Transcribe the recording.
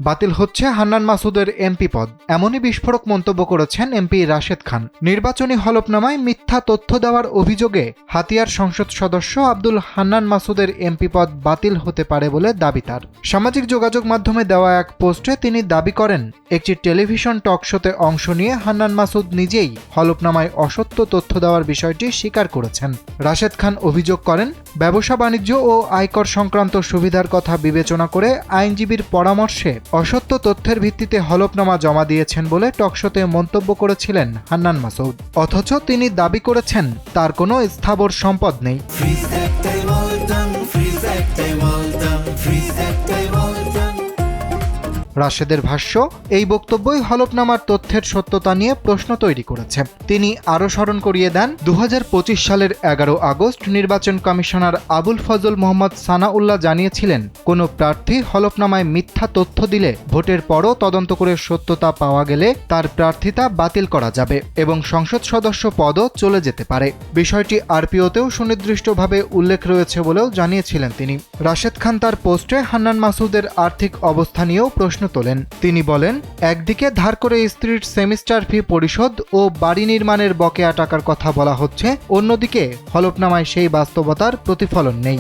বাতিল হচ্ছে হান্নান মাসুদের এমপি পদ, এমনই বিস্ফোরক মন্তব্য করেছেন এমপি রাশেদ খান। নির্বাচনী হলফনামায় মিথ্যা তথ্য দেওয়ার অভিযোগে হাতিয়ার সংসদ সদস্য আব্দুল হান্নান মাসুদের এমপি পদ বাতিল হতে পারে বলে দাবি তার। সামাজিক যোগাযোগ মাধ্যমে দেওয়া এক পোস্টে তিনি দাবি করেন, একটি টেলিভিশন টক শোতে অংশ নিয়ে হান্নান মাসুদ নিজেই হলফনামায় অসত্য তথ্য দেওয়ার বিষয়টি স্বীকার করেছেন। রাশেদ খান অভিযোগ করেন, ব্যবসা বাণিজ্য ও আয়কর সংক্রান্ত সুবিধার কথা বিবেচনা করে আইনজীবীর পরামর্শে অসত্য তথ্যের ভিত্তিতে হলফনামা জমা দিয়েছেন বলে টকশোতে মন্তব্য করেছিলেন হান্নান মাসুদ। অথচ তিনি দাবি করেছেন তার কোনো স্থাবর সম্পদ নেই। রাশেদের ভাষ্য, এই বক্তব্যই হলফনামার তথ্যের সত্যতা নিয়ে প্রশ্ন তৈরি করেছে। তিনি আরও স্মরণ করিয়ে দেন, 2025 সালের 11 আগস্ট নির্বাচন কমিশনার আবুল ফজল মোহাম্মদ সানাউল্লাহ জানিয়েছিলেন, কোনো প্রার্থী হলফনামায় মিথ্যা তথ্য দিলে ভোটের পরও তদন্ত করে সত্যতা পাওয়া গেলে তার প্রার্থিতা বাতিল করা যাবে এবং সংসদ সদস্য পদও চলে যেতে পারে। বিষয়টি আরপিওতেও সুনির্দিষ্টভাবে উল্লেখ রয়েছে বলেও জানিয়েছিলেন তিনি। রাশেদ খান তার পোস্টে হান্নান মাসুদের আর্থিক অবস্থা নিয়েও প্রশ্ন তোলেন। তিনি বলেন, একদিকে ধার করে স্ত্রীর সেমিস্টার ফি পরিশোধ ও বাড়ি নির্মাণের বকেয়া টাকার কথা বলা হচ্ছে, অন্যদিকে হলফনামায় সেই বাস্তবতার প্রতিফলন নেই।